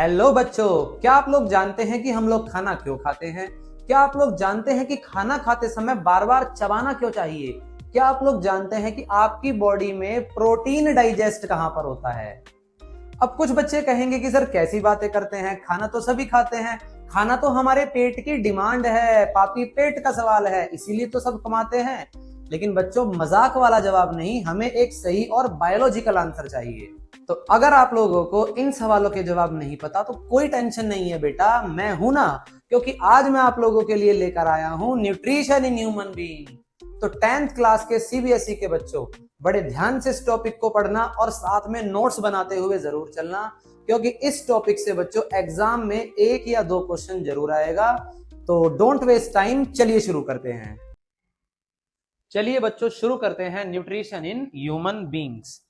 Hello बच्चों, क्या आप लोग जानते हैं कि हम लोग खाना क्यों खाते हैं? क्या आप लोग जानते हैं कि खाना खाते समय बार बार चबाना क्यों चाहिए? क्या आप लोग जानते हैं कि आपकी बॉडी में प्रोटीन डाइजेस्ट कहां पर होता है? अब कुछ बच्चे कहेंगे कि सर कैसी बातें करते हैं, खाना तो सभी खाते हैं, खाना तो हमारे पेट की डिमांड है, पापी पेट का सवाल है, इसीलिए तो सब कमाते हैं। लेकिन बच्चों, मजाक वाला जवाब नहीं, हमें एक सही और बायोलॉजिकल आंसर चाहिए। तो अगर आप लोगों को इन सवालों के जवाब नहीं पता तो कोई टेंशन नहीं है बेटा, मैं हूं ना, क्योंकि आज मैं आप लोगों के लिए लेकर आया हूं न्यूट्रिशन इन ह्यूमन बीइंग। तो 10th क्लास के सीबीएसई के बच्चों, बड़े ध्यान से इस टॉपिक को पढ़ना और साथ में नोट्स बनाते हुए जरूर चलना, क्योंकि इस टॉपिक से बच्चों एग्जाम में 1 या 2 क्वेश्चन जरूर आएगा। तो डोंट वेस्ट टाइम, चलिए शुरू करते हैं। चलिए बच्चों, शुरू करते हैं न्यूट्रिशन इन ह्यूमन बीइंग्स।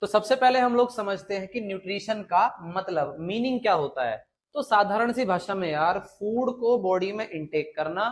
तो सबसे पहले हम लोग समझते हैं कि न्यूट्रिशन का मतलब, मीनिंग क्या होता है। तो साधारण सी भाषा में यार, फूड को बॉडी में इंटेक करना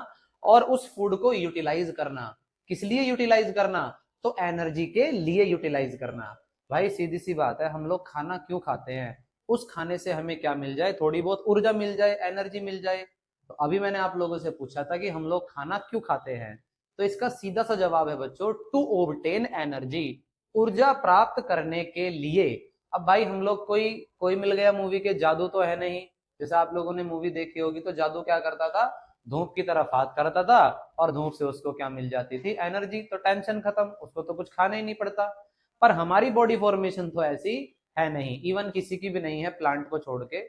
और उस फूड को यूटिलाइज करना। किस लिए यूटिलाइज करना? तो एनर्जी के लिए यूटिलाइज करना। भाई सीधी सी बात है, हम लोग खाना क्यों खाते हैं? उस खाने से हमें क्या मिल जाए? थोड़ी बहुत ऊर्जा मिल जाए, एनर्जी मिल जाए। तो अभी मैंने आप लोगों से पूछा था कि हम लोग खाना क्यों खाते हैं, तो इसका सीधा सा जवाब है बच्चों, टू ऑब्टेन एनर्जी, ऊर्जा प्राप्त करने के लिए। अब भाई हम लोग कोई कोई मिल गया मूवी के जादू तो है नहीं। जैसे आप लोगों ने मूवी देखी होगी तो जादू क्या करता था? धूप की तरफ हाथ करता था और धूप से उसको क्या मिल जाती थी? एनर्जी। तो टेंशन खत्म, उसको तो कुछ खाना ही नहीं पड़ता। पर हमारी बॉडी फॉर्मेशन तो ऐसी है नहीं, इवन किसी की भी नहीं है प्लांट को छोड़ के।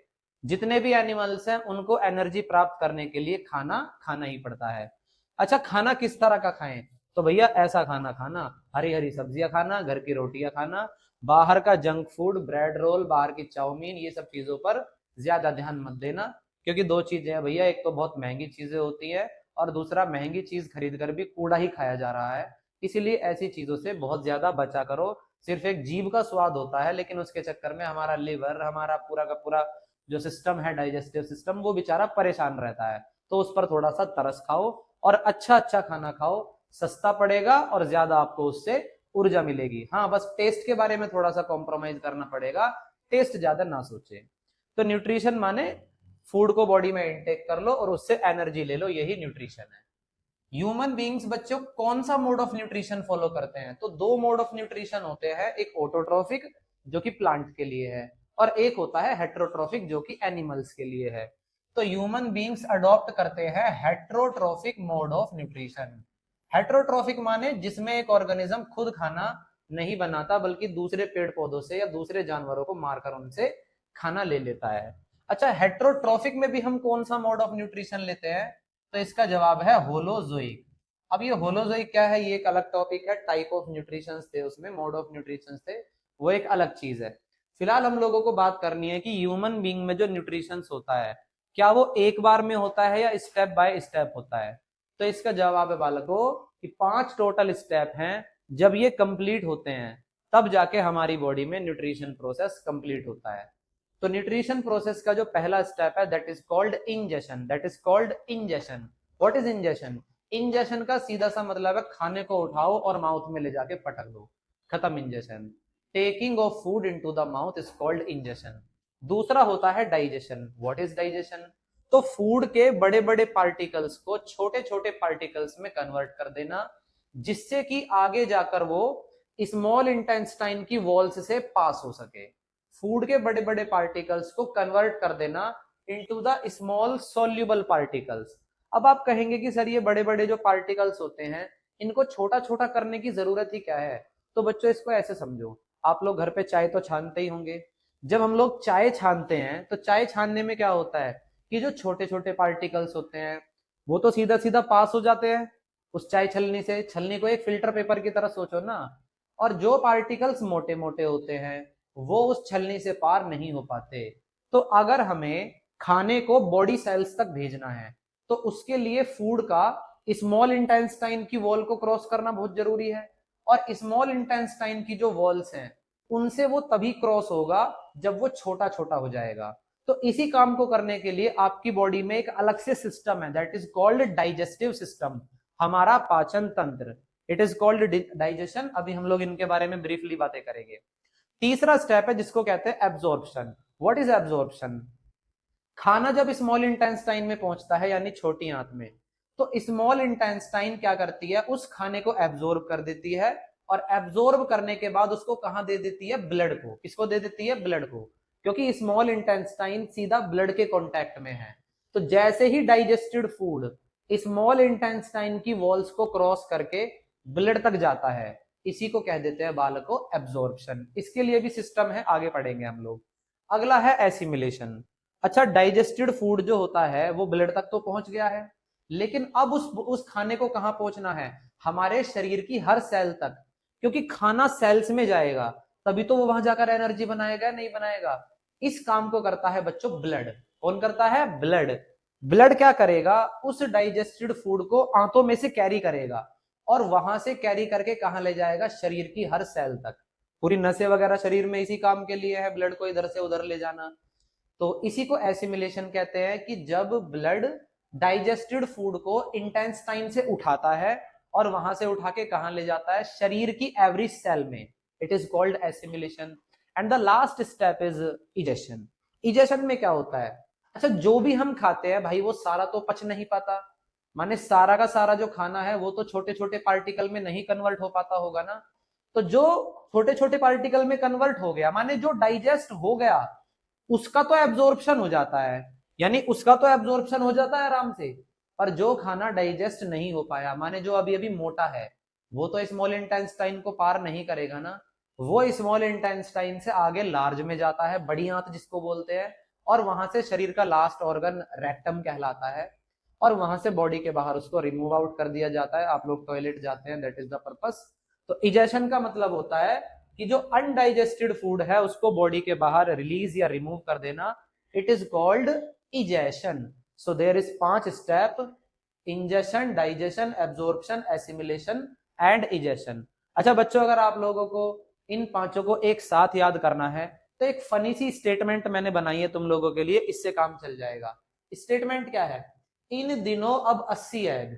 जितने भी एनिमल्स हैं उनको एनर्जी प्राप्त करने के लिए खाना खाना ही पड़ता है। अच्छा, खाना किस तरह का खाएं? तो भैया ऐसा खाना खाना, हरी हरी सब्जियां खाना, घर की रोटियां खाना, बाहर का जंक फूड, ब्रेड रोल, बाहर की चाउमीन, ये सब चीजों पर ज्यादा ध्यान मत देना। क्योंकि दो चीजें हैं भैया, एक तो बहुत महंगी चीजें होती है और दूसरा महंगी चीज खरीद कर भी कूड़ा ही खाया जा रहा है। इसीलिए ऐसी चीजों से बहुत ज्यादा बचा करो। सिर्फ एक जीभ का स्वाद होता है, लेकिन उसके चक्कर में हमारा लिवर, हमारा पूरा का पूरा जो सिस्टम है, डाइजेस्टिव सिस्टम, वो बेचारा परेशान रहता है। तो उस पर थोड़ा सा तरस खाओ और अच्छा अच्छा खाना खाओ, सस्ता पड़ेगा और ज्यादा आपको उससे ऊर्जा मिलेगी। हाँ, बस टेस्ट के बारे में थोड़ा सा कॉम्प्रोमाइज करना पड़ेगा, टेस्ट ज्यादा ना सोचे। तो न्यूट्रिशन माने फूड को बॉडी में इंटेक कर लो और उससे एनर्जी ले लो, यही न्यूट्रिशन है। ह्यूमन बींग्स बच्चों कौन सा मोड ऑफ न्यूट्रिशन फॉलो करते हैं? तो 2 मोड ऑफ न्यूट्रिशन होते हैं, एक ऑटोट्रोफिक जो कि प्लांट के लिए है और एक होता है हेट्रोट्रोफिक जो कि एनिमल्स के लिए है। तो ह्यूमन बींग्स अडॉप्ट करते हैं heterotrophic mode of nutrition. Heterotrophic माने जिसमें एक ऑर्गेनिज्म खुद खाना नहीं बनाता बल्कि दूसरे पेड़ पौधों से या दूसरे जानवरों को मारकर उनसे खाना ले लेता है। अच्छा, हेट्रोट्रोफिक में भी हम कौन सा मोड ऑफ न्यूट्रिशन लेते हैं? तो इसका जवाब है होलोजोइक। अब ये होलोजोइक क्या है, ये एक अलग टॉपिक है। टाइप ऑफ न्यूट्रिशन थे उसमें, मोड ऑफ न्यूट्रिशन थे, वो एक अलग चीज है। फिलहाल हम लोगों को बात करनी है कि ह्यूमन बींग में जो न्यूट्रिशन होता है, क्या वो एक बार में होता है या स्टेप बाय स्टेप होता है? तो इसका जवाब है बालकों कि 5 टोटल स्टेप हैं। जब ये कंप्लीट होते हैं तब जाके हमारी बॉडी में न्यूट्रिशन प्रोसेस कंप्लीट होता है। तो न्यूट्रिशन प्रोसेस का जो पहला स्टेप है that is called ingestion. That is called ingestion. What is ingestion? Ingestion का सीधा सा मतलब है खाने को उठाओ और माउथ में ले जाके पटक दो, खत्म ingestion. Taking of food into the mouth is called ingestion. दूसरा होता है डाइजेशन। What is digestion? तो फूड के बड़े बड़े पार्टिकल्स को छोटे छोटे पार्टिकल्स में कन्वर्ट कर देना, जिससे कि आगे जाकर वो स्मॉल इंटेस्टाइन की वॉल्स से पास हो सके। फूड के बड़े बड़े पार्टिकल्स को कन्वर्ट कर देना into the small soluble particles. अब आप कहेंगे कि सर ये बड़े बड़े जो पार्टिकल्स होते हैं इनको छोटा छोटा करने की जरूरत ही क्या है? तो बच्चों इसको ऐसे समझो, आप लोग घर पे चाय तो छानते ही होंगे। जब हम लोग चाय छानते हैं तो चाय छानने में क्या होता है कि जो छोटे छोटे पार्टिकल्स होते हैं वो तो सीधा सीधा पास हो जाते हैं उस चाय छलनी से। छलनी को एक फिल्टर पेपर की तरह सोचो ना। और जो पार्टिकल्स मोटे मोटे होते हैं वो उस छलनी से पार नहीं हो पाते। तो अगर हमें खाने को बॉडी सेल्स तक भेजना है तो उसके लिए फूड का स्मॉल इंटेस्टाइन की वॉल को क्रॉस करना बहुत जरूरी है। और स्मॉल इंटेस्टाइन की जो वॉल्स हैं उनसे वो तभी क्रॉस होगा जब वो छोटा छोटा हो जाएगा। तो इसी काम को करने के लिए आपकी बॉडी में एक अलग से सिस्टम है that is called digestive system, हमारा पाचन तंत्र। It is called digestion. अभी हम लोग इनके बारे में ब्रीफली बातें करेंगे। तीसरा स्टेप है जिसको कहते हैं एब्जॉर्प्शन। What is absorption? खाना जब स्मॉल इंटेस्टाइन में पहुंचता है यानी छोटी आंत में, तो स्मॉल इंटेस्टाइन क्या करती है, उस खाने को एब्जॉर्ब कर देती है, और एब्जॉर्ब करने के बाद उसको कहां दे देती है, ब्लड को। किसको दे देती है, ब्लड को, क्योंकि स्मॉल इंटेस्टाइन सीधा ब्लड के कांटेक्ट में है। तो जैसे ही डाइजेस्टेड फूड स्मॉल इंटेस्टाइन की वॉल्स को क्रॉस करके ब्लड तक जाता है, इसी को कह देते हैं बालको एब्जॉर्प्शन। इसके लिए भी सिस्टम है, आगे पढ़ेंगे हम लोग। अगला है एसिमिलेशन। अच्छा, डाइजेस्टेड फूड जो होता है वो ब्लड तक तो पहुंच गया है, लेकिन अब उस खाने को कहां पहुंचना है, हमारे शरीर की हर सेल तक, क्योंकि खाना सेल्स में जाएगा तभी तो वो वहां जाकर एनर्जी बनाएगा, नहीं बनाएगा। इस काम को करता है बच्चों ब्लड। कौन करता है, ब्लड। ब्लड क्या करेगा, उस डाइजेस्टेड फूड को आंतों में से कैरी करेगा, और वहां से कैरी करके कहां ले जाएगा, शरीर की हर सेल तक। पूरी नसें वगैरह शरीर में इसी काम के लिए है, ब्लड को इधर से उधर ले जाना। तो इसी को एसिमिलेशन कहते हैं, कि जब ब्लड डाइजेस्टेड फूड को इंटेस्टाइन से उठाता है और वहां से उठा के कहां ले जाता है, शरीर की एवरी सेल में। It is called assimilation. And the last step is egestion. Egestion में क्या होता है, अच्छा जो भी हम खाते हैं भाई वो सारा तो पच नहीं पाता, माने सारा का सारा जो खाना है वो तो छोटे छोटे पार्टिकल में नहीं कन्वर्ट हो पाता होगा ना। तो जो छोटे छोटे पार्टिकल में कन्वर्ट हो गया, माने जो डाइजेस्ट हो गया, उसका तो एब्जॉर्प्शन हो जाता है, यानी उसका तो एब्जॉर्प्शन हो जाता है आराम से। पर जो खाना डाइजेस्ट नहीं हो पाया, माने जो अभी अभी मोटा है, वो तो स्मॉल इंटेस्टाइन को पार नहीं करेगा ना। वो स्मॉल इंटेस्टाइन से आगे लार्ज में जाता है, बड़ी आंत जिसको बोलते हैं, और वहां से शरीर का लास्ट ऑर्गन रेक्टम कहलाता है, और वहां से बॉडी के बाहर उसको रिमूव आउट कर दिया जाता है। आप लोग टॉयलेट जाते हैं, दैट इज द पर्पस। तो इजेशन का मतलब होता है कि जो अनडाइजेस्टेड फूड है उसको बॉडी के बाहर रिलीज या रिमूव कर देना। It is called egestion. So there is 5 step: ingestion, digestion, absorption, assimilation and egestion. अच्छा बच्चों, अगर आप लोगों को इन पांचों को एक साथ याद करना है तो एक फनी सी स्टेटमेंट मैंने बनाई है तुम लोगों के लिए, इससे काम चल जाएगा। स्टेटमेंट क्या है, इन दिनों अब 80 एग।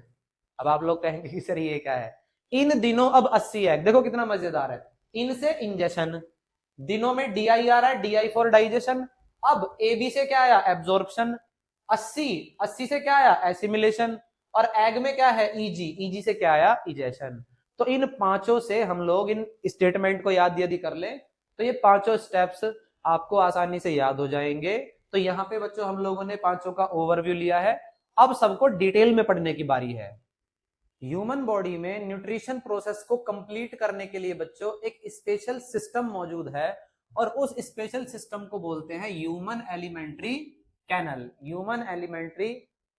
अब आप लोग कहेंगे कि सर ये क्या है, इन दिनों अब 80 एग। देखो कितना मजेदार है, इन से इंजेशन, दिनों में डीआई आ रहा है, डीआई फॉर डाइजेशन। अब एबी से क्या आया, एब्जॉर्प्शन। 80 80 से क्या आया, एसिमिलेशन। और एग में क्या है, ईजी, ईजी से क्या आया, इजेशन। तो इन पांचों से हम लोग इन स्टेटमेंट को याद यदि कर ले तो ये पांचों स्टेप्स आपको आसानी से याद हो जाएंगे। तो यहाँ पे बच्चों हम लोगों ने पांचों का ओवरव्यू लिया है, अब सबको डिटेल में पढ़ने की बारी है। ह्यूमन बॉडी में न्यूट्रिशन प्रोसेस को कंप्लीट करने के लिए बच्चों एक स्पेशल सिस्टम मौजूद है, और उस स्पेशल सिस्टम को बोलते हैं human alimentary canal. Human alimentary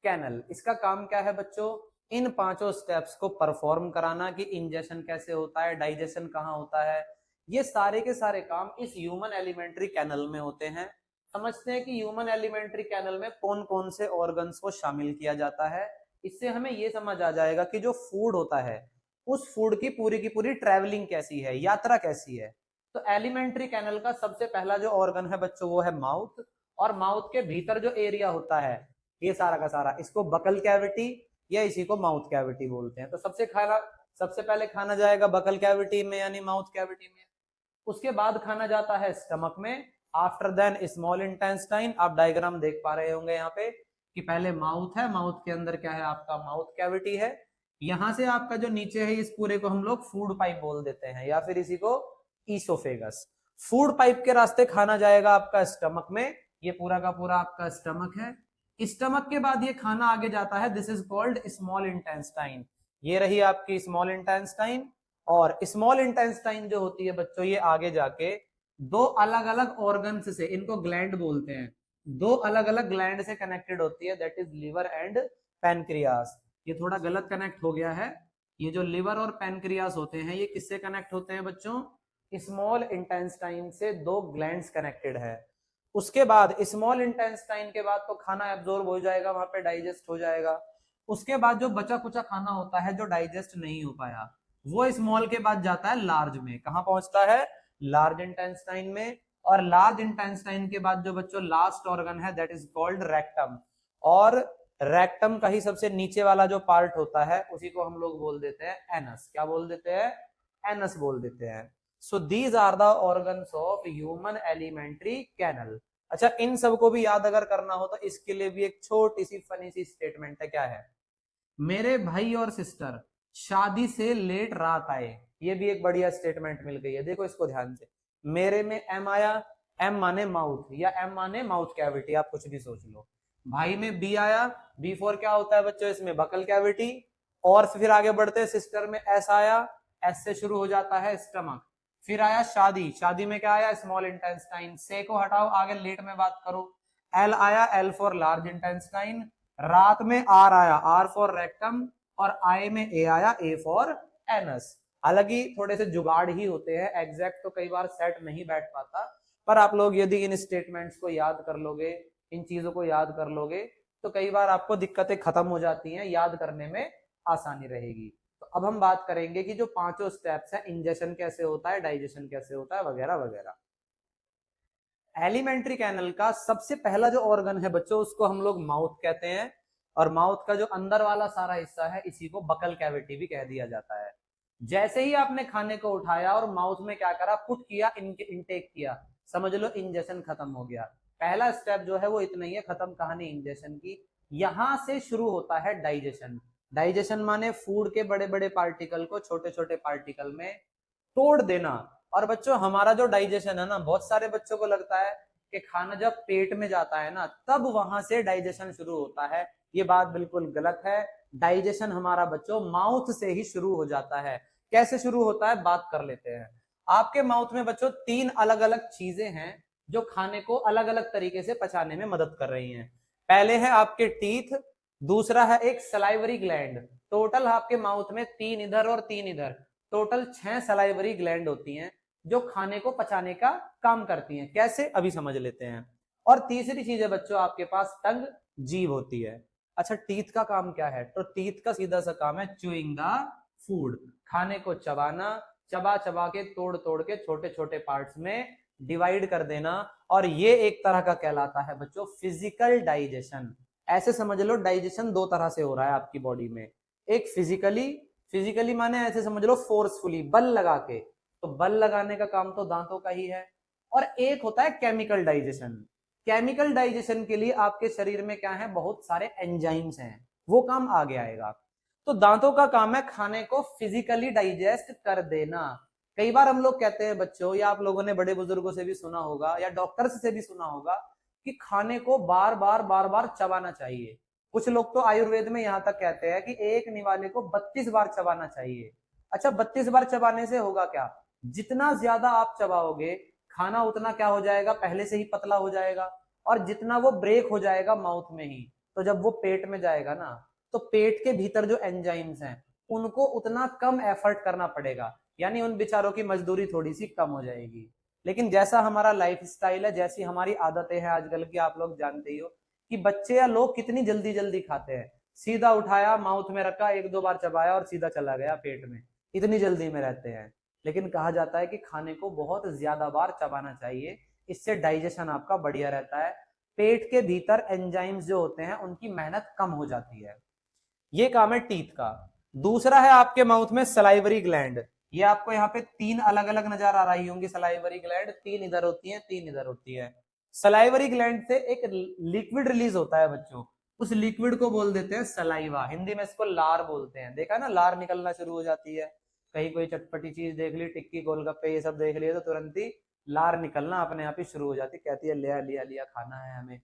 canal, इसका काम क्या है बच्चों, इन पांचों स्टेप्स को परफॉर्म कराना, कि इंजेशन कैसे होता है, डाइजेशन कहाँ होता है, ये सारे के सारे काम इस ह्यूमन एलिमेंट्री कैनल में होते हैं। समझते हैं कि ह्यूमन एलिमेंट्री कैनल में कौन कौन से ऑर्गन्स को शामिल किया जाता है। इससे हमें यह समझ आ जाएगा कि जो फूड होता है उस फूड की पूरी ट्रैवलिंग कैसी है, यात्रा कैसी है। तो एलिमेंट्री कैनल का सबसे पहला जो ऑर्गन है बच्चों वो है माउथ, और माउथ के भीतर जो एरिया होता है ये सारा का सारा, इसको बकल कैविटी या इसी को माउथ कैविटी बोलते हैं। तो सबसे पहले खाना जाएगा बकल कैविटी में यानी माउथ कैविटी में, उसके बाद खाना जाता है स्टमक में, आफ्टर देन स्मॉल इंटेस्टाइन। आप डायग्राम देख पा रहे होंगे यहाँ पे कि पहले माउथ है, माउथ के अंदर क्या है, आपका माउथ कैविटी है। यहां से आपका जो नीचे है इस पूरे को हम लोग फूड पाइप बोल देते हैं, या फिर इसी को ईसोफेगस। फूड पाइप के रास्ते खाना जाएगा आपका स्टमक में, ये पूरा का पूरा आपका स्टमक है। स्टमक के बाद ये खाना आगे जाता है, this is called small intestine. ये रही आपकी स्मॉल इंटेस्टाइन। और स्मॉल इंटेस्टाइन जो होती है बच्चों, ये आगे जाके दो अलग अलग ऑर्गन्स से, इनको ग्लैंड बोलते हैं, दो अलग अलग ग्लैंड से कनेक्टेड होती है, that is liver and pancreas. ये थोड़ा गलत कनेक्ट हो गया है, ये जो लिवर और पैनक्रियास होते हैं ये किससे कनेक्ट होते हैं बच्चों, स्मॉल इंटेस्टाइन से दो ग्लैंड्स कनेक्टेड है। उसके बाद स्मॉल इंटेस्टाइन के बाद तो खाना एब्जॉर्ब हो जाएगा, वहां पे डाइजेस्ट हो जाएगा। उसके बाद जो बचा कुचा खाना होता है जो डाइजेस्ट नहीं हो पाया, वो स्मॉल के बाद जाता है लार्ज में। कहां पहुंचता है, लार्ज इंटेस्टाइन में। और लार्ज इंटेस्टाइन के बाद जो बच्चों लास्ट ऑर्गन है दैट इज कॉल्ड रेक्टम। और रेक्टम का ही सबसे नीचे वाला जो पार्ट होता है उसी को हम लोग बोल देते हैं एनस। क्या बोल देते हैं, एनस बोल देते हैं। So these are the organs of human alimentary canal. अच्छा, इन सबको भी याद अगर करना हो तो इसके लिए भी एक छोटी सी फनी सी स्टेटमेंट है। क्या है? मेरे भाई और सिस्टर शादी से लेट रात आए। ये भी एक बढ़िया स्टेटमेंट मिल गई है, देखो इसको ध्यान से। मेरे में एम आया, एम माने माउथ या एम माने माउथ कैविटी, आप कुछ भी सोच लो। भाई में बी आया, बी फॉर क्या होता है बच्चों इसमें? Buccal cavity. और फिर आगे बढ़ते हैं, सिस्टर में एस आया, एस से शुरू हो जाता है स्टमक। फिर आया शादी, शादी में क्या आया? Small intestine. से को हटाओ, आगे लेट में बात करो। एल आया, एल फॉर लार्ज इंटेस्टाइन। रात में आर आया, आर फॉर रेक्टम। और आई में ए आया, ए फॉर एनस। हालांकि थोड़े से जुगाड़ ही होते हैं, एग्जैक्ट तो कई बार सेट नहीं बैठ पाता, पर आप लोग यदि इन स्टेटमेंट्स को याद कर लोगे, इन चीजों को याद कर लोगे, तो कई बार आपको दिक्कतें खत्म हो जाती हैं, याद करने में आसानी रहेगी। तो अब हम बात करेंगे कि जो पांचों स्टेप्स हैं, इंजेशन कैसे होता है, डाइजेशन कैसे होता है, वगैरह वगैरह। एलिमेंट्री कैनल का सबसे पहला जो ऑर्गन है बच्चों, उसको हम लोग माउथ कहते हैं। और माउथ का जो अंदर वाला सारा हिस्सा है, इसी को बकल कैविटी भी कह दिया जाता है। जैसे ही आपने खाने को उठाया और माउथ में क्या करा? पुट किया, इनटेक किया, समझ लो इंजेशन खत्म हो गया। पहला स्टेप जो है वो इतना ही है, खत्म कहानी इंजेशन की। यहां से शुरू होता है डाइजेशन। डाइजेशन माने फूड के बड़े बड़े पार्टिकल को छोटे छोटे पार्टिकल में तोड़ देना। और बच्चों हमारा जो डाइजेशन है ना, बहुत सारे बच्चों को लगता है कि खाना जब पेट में जाता है ना, तब वहां से डाइजेशन शुरू होता है। ये बात बिल्कुल गलत है। डाइजेशन हमारा बच्चों माउथ से ही शुरू हो जाता है। कैसे शुरू होता है, बात कर लेते हैं। आपके माउथ में बच्चों तीन अलग अलग चीजें हैं जो खाने को अलग अलग तरीके से पचाने में मदद कर रही हैं। पहले है आपके टीथ, दूसरा है एक सलाइवरी ग्लैंड। टोटल आपके माउथ में तीन इधर और तीन इधर, टोटल 6 सलाइवरी ग्लैंड होती हैं जो खाने को पचाने का काम करती हैं। कैसे, अभी समझ लेते हैं। और तीसरी चीज है बच्चों आपके पास टंग, जीभ होती है। अच्छा, टीथ का काम क्या है? तो टीथ का सीधा सा काम है च्यूइंग द फूड, खाने को चबाना, चबा चबा के तोड़ तोड़ के छोटे छोटे पार्ट्स में डिवाइड कर देना। और ये एक तरह का कहलाता है बच्चों फिजिकल डाइजेशन। ऐसे समझ लो डाइजेशन दो तरह से हो रहा है आपकी बॉडी में। एक फिजिकली, फिजिकली माने ऐसे समझ लो फोर्सफुली, बल लगा के, तो बल लगाने का काम तो दांतों का ही है। और एक होता है केमिकल डाइजेशन। केमिकल डाइजेशन के लिए आपके शरीर में क्या है? बहुत सारे एंजाइम्स हैं, वो काम आगे आएगा। तो दांतों का काम है खाने को फिजिकली डाइजेस्ट कर देना। कई बार हम लोग कहते हैं बच्चों, या आप लोगों ने बड़े बुजुर्गों से भी सुना होगा या डॉक्टर्स से भी सुना होगा, कि खाने को बार बार चबाना चाहिए। कुछ लोग तो आयुर्वेद में यहां तक कहते हैं कि एक निवाले को 32 बार चबाना चाहिए। अच्छा, 32 बार चबाने से होगा क्या? जितना ज्यादा आप चबाओगे खाना, उतना क्या हो जाएगा? पहले से ही पतला हो जाएगा। और जितना वो ब्रेक हो जाएगा माउथ में ही, तो जब वो पेट में जाएगा ना, तो पेट के भीतर जो एंजाइम्स हैं उनको उतना कम एफर्ट करना पड़ेगा, यानी उन बेचारों की मजदूरी थोड़ी सी कम हो जाएगी। लेकिन जैसा हमारा लाइफ स्टाइल है, जैसी हमारी आदतें हैं आजकल की, आप लोग जानते ही हो कि बच्चे या लोग कितनी जल्दी जल्दी खाते हैं। सीधा उठाया, माउथ में रखा, एक दो बार चबाया और सीधा चला गया पेट में, इतनी जल्दी में रहते हैं। लेकिन कहा जाता है कि खाने को बहुत ज्यादा बार चबाना चाहिए, इससे डाइजेशन आपका बढ़िया रहता है। पेट के भीतर एंजाइम्स जो होते हैं उनकी मेहनत कम हो जाती है। ये काम है टीथ का। दूसरा है आपके माउथ में सलाइवरी ग्लैंड। ये आपको यहाँ पे तीन अलग अलग नजर आ रही होंगी सलाइवरी ग्लैंड, तीन इधर होती है, तीन इधर होती है। सलाइवरी ग्लैंड से एक लिक्विड रिलीज होता है बच्चों, उस लिक्विड को बोल देते हैं सलाइवा। हिंदी में इसको लार बोलते हैं। देखा ना, लार निकलना शुरू हो जाती है। कहीं कोई चटपटी चीज देख ली, टिक्की गोलगप्पे ये सब देख लिए, तो तुरंत ही लार निकलना अपने आप ही शुरू हो जाती, कहती है लिया लिया लिया खाना है हमें।